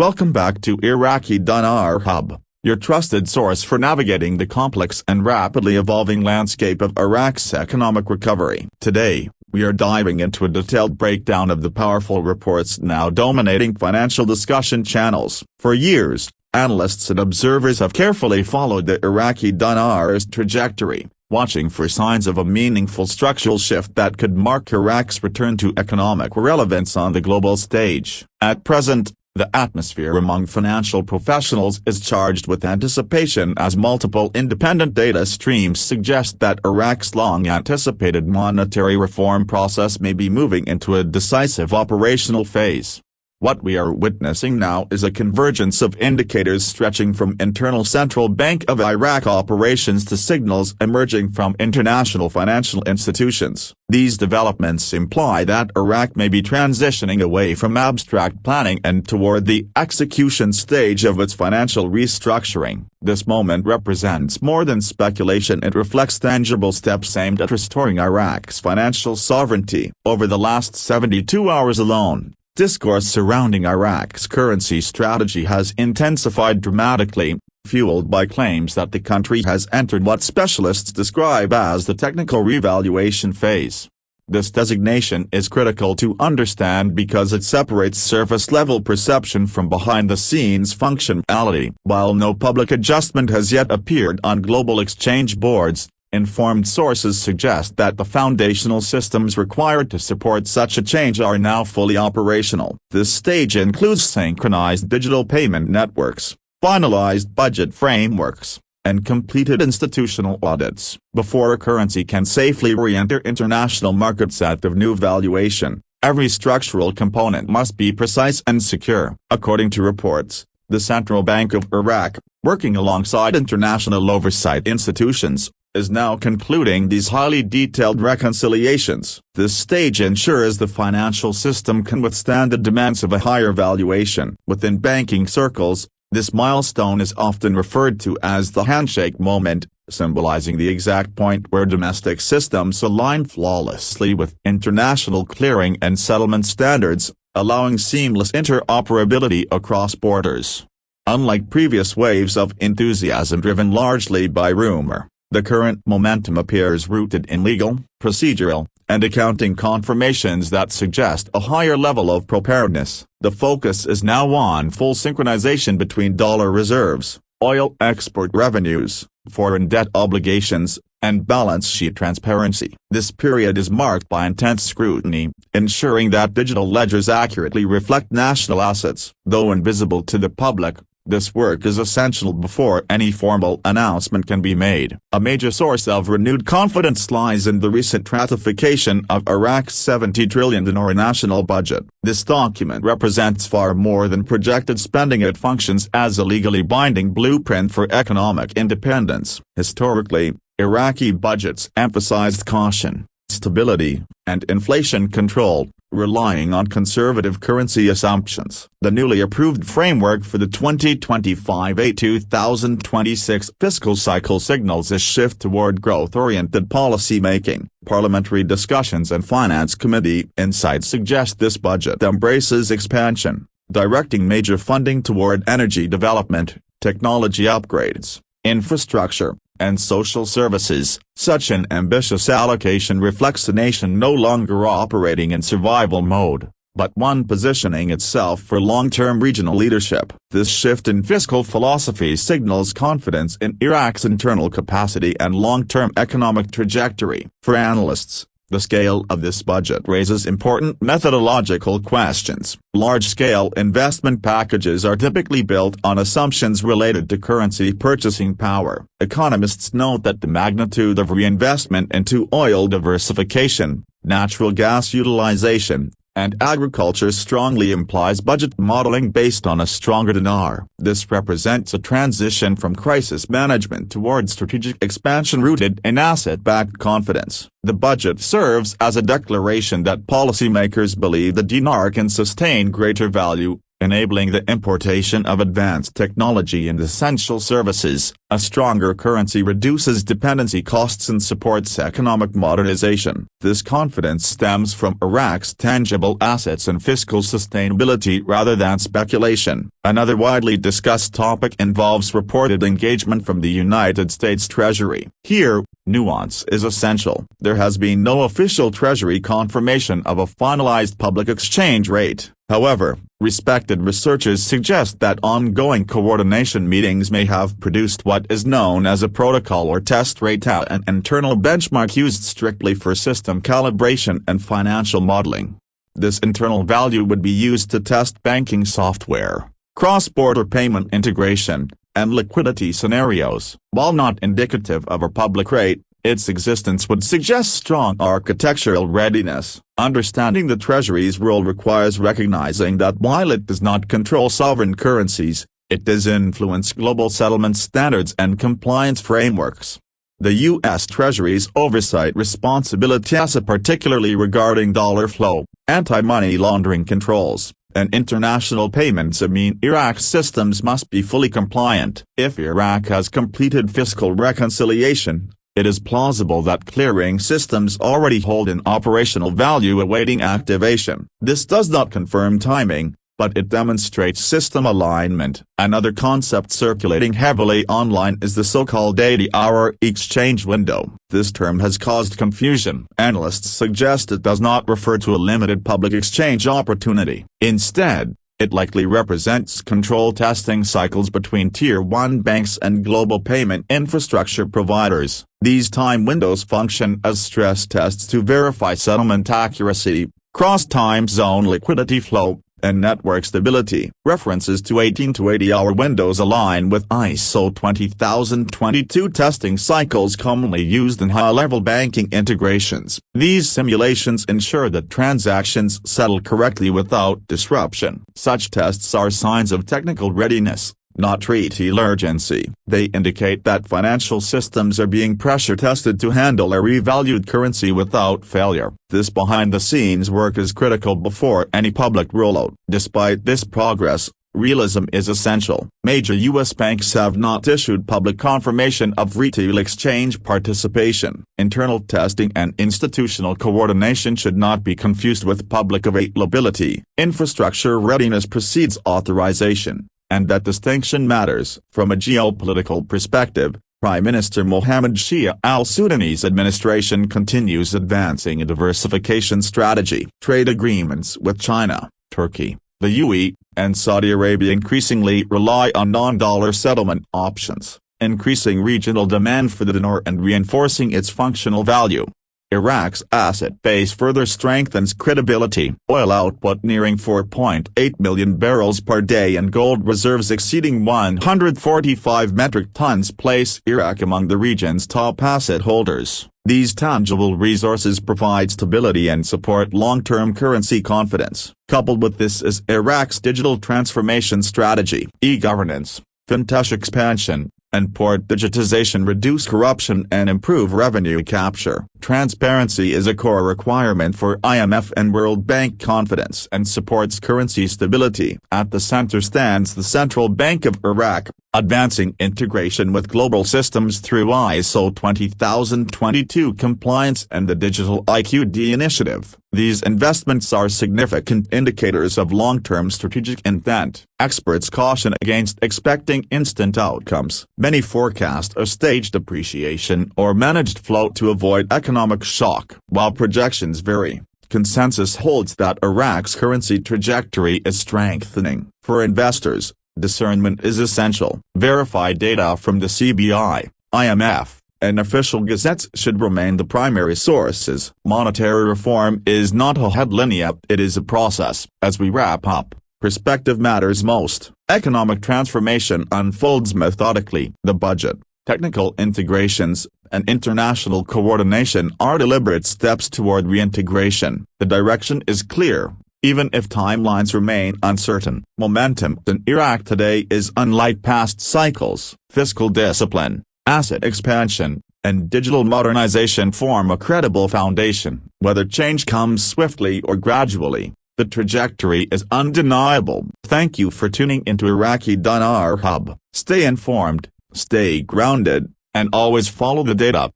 Welcome back to Iraqi Dinar Hub, your trusted source for navigating the complex and rapidly evolving landscape of Iraq's economic recovery. Today, we are diving into a detailed breakdown of the powerful reports now dominating financial discussion channels. For years, analysts and observers have carefully followed the Iraqi dinar's trajectory, watching for signs of a meaningful structural shift that could mark Iraq's return to economic relevance on the global stage. At present, the atmosphere among financial professionals is charged with anticipation as multiple independent data streams suggest that Iraq's long-anticipated monetary reform process may be moving into a decisive operational phase. What we are witnessing now is a convergence of indicators stretching from internal Central Bank of Iraq operations to signals emerging from international financial institutions. These developments imply that Iraq may be transitioning away from abstract planning and toward the execution stage of its financial restructuring. This moment represents more than speculation. It reflects tangible steps aimed at restoring Iraq's financial sovereignty. Over the last 72 hours alone, discourse surrounding Iraq's currency strategy has intensified dramatically, fueled by claims that the country has entered what specialists describe as the technical revaluation phase. This designation is critical to understand because it separates surface-level perception from behind-the-scenes functionality. While no public adjustment has yet appeared on global exchange boards, informed sources suggest that the foundational systems required to support such a change are now fully operational. This stage includes synchronized digital payment networks, finalized budget frameworks, and completed institutional audits. Before a currency can safely re-enter international markets at the new valuation, every structural component must be precise and secure. According to reports, the Central Bank of Iraq, working alongside international oversight institutions, is now concluding these highly detailed reconciliations. This stage ensures the financial system can withstand the demands of a higher valuation. Within banking circles, this milestone is often referred to as the handshake moment, symbolizing the exact point where domestic systems align flawlessly with international clearing and settlement standards, allowing seamless interoperability across borders. Unlike previous waves of enthusiasm driven largely by rumor, the current momentum appears rooted in legal, procedural, and accounting confirmations that suggest a higher level of preparedness. The focus is now on full synchronization between dollar reserves, oil export revenues, foreign debt obligations, and balance sheet transparency. This period is marked by intense scrutiny, ensuring that digital ledgers accurately reflect national assets. Though invisible to the public, this work is essential before any formal announcement can be made. A major source of renewed confidence lies in the recent ratification of Iraq's $70 trillion dinar national budget. This document represents far more than projected spending. It functions as a legally binding blueprint for economic independence. Historically, Iraqi budgets emphasized caution, stability, and inflation control, relying on conservative currency assumptions. The newly approved framework for the 2025-2026 fiscal cycle signals a shift toward growth-oriented policy-making. Parliamentary discussions and Finance Committee insights suggest this budget embraces expansion, directing major funding toward energy development, technology upgrades, infrastructure, and social services. Such an ambitious allocation reflects a nation no longer operating in survival mode, but one positioning itself for long-term regional leadership. This shift in fiscal philosophy signals confidence in Iraq's internal capacity and long-term economic trajectory. For analysts, the scale of this budget raises important methodological questions. Large-scale investment packages are typically built on assumptions related to currency purchasing power. Economists note that the magnitude of reinvestment into oil diversification, natural gas utilization, and agriculture strongly implies budget modeling based on a stronger dinar. This represents a transition from crisis management toward strategic expansion rooted in asset-backed confidence. The budget serves as a declaration that policymakers believe the dinar can sustain greater value, enabling the importation of advanced technology and essential services. A stronger currency reduces dependency costs and supports economic modernization. This confidence stems from Iraq's tangible assets and fiscal sustainability rather than speculation. Another widely discussed topic involves reported engagement from the United States Treasury. Here, nuance is essential. There has been no official Treasury confirmation of a finalized public exchange rate. However, respected researchers suggest that ongoing coordination meetings may have produced what is known as a protocol or test rate, an internal benchmark used strictly for system calibration and financial modeling. This internal value would be used to test banking software, cross-border payment integration, and liquidity scenarios. While not indicative of a public rate, its existence would suggest strong architectural readiness. Understanding the Treasury's role requires recognizing that while it does not control sovereign currencies, it does influence global settlement standards and compliance frameworks. The U.S. Treasury's oversight responsibilities, particularly regarding dollar flow, anti-money laundering controls, and international payments, mean Iraq's systems must be fully compliant. If Iraq has completed fiscal reconciliation, it is plausible that clearing systems already hold an operational value awaiting activation. This does not confirm timing, but it demonstrates system alignment. Another concept circulating heavily online is the so-called 80-hour exchange window. This term has caused confusion. Analysts suggest it does not refer to a limited public exchange opportunity. Instead, it likely represents control testing cycles between Tier 1 banks and global payment infrastructure providers. These time windows function as stress tests to verify settlement accuracy, cross-time zone liquidity flow, and network stability. References to 18 to 80-hour windows align with ISO 20022 testing cycles commonly used in high-level banking integrations. These simulations ensure that transactions settle correctly without disruption. Such tests are signs of technical readiness, not treaty urgency. They indicate that financial systems are being pressure tested to handle a revalued currency without failure. This behind-the-scenes work is critical before any public rollout. Despite this progress, realism is essential. Major U.S. banks have not issued public confirmation of retail exchange participation. Internal testing and institutional coordination should not be confused with public availability. Infrastructure readiness precedes authorization, and that distinction matters. From a geopolitical perspective, Prime Minister Mohammed Shia al-Sudanese administration continues advancing a diversification strategy. Trade agreements with China, Turkey, the UAE, and Saudi Arabia increasingly rely on non-dollar settlement options, increasing regional demand for the dinar and reinforcing its functional value. Iraq's asset base further strengthens credibility. Oil output nearing 4.8 million barrels per day and gold reserves exceeding 145 metric tons place Iraq among the region's top asset holders. These tangible resources provide stability and support long-term currency confidence. Coupled with this is Iraq's digital transformation strategy. E-governance, fintech expansion, and port digitization reduce corruption and improve revenue capture. Transparency is a core requirement for IMF and World Bank confidence and supports currency stability. At the center stands the Central Bank of Iraq, advancing integration with global systems through ISO 20022 compliance and the Digital IQD initiative. These investments are significant indicators of long-term strategic intent. Experts caution against expecting instant outcomes. Many forecast a staged appreciation or managed flow to avoid economic shock. While projections vary, consensus holds that Iraq's currency trajectory is strengthening. For investors, discernment is essential. Verified data from the CBI, IMF, and official gazettes should remain the primary sources. Monetary reform is not a headline, it is a process. As we wrap up, perspective matters most. Economic transformation unfolds methodically. The budget, technical integrations, and international coordination are deliberate steps toward reintegration. The direction is clear, even if timelines remain uncertain. Momentum in Iraq today is unlike past cycles. Fiscal discipline, asset expansion, and digital modernization form a credible foundation. Whether change comes swiftly or gradually, The trajectory is undeniable. Thank you for tuning into Iraqi Dinar Hub. Stay informed, stay grounded, and always follow the data.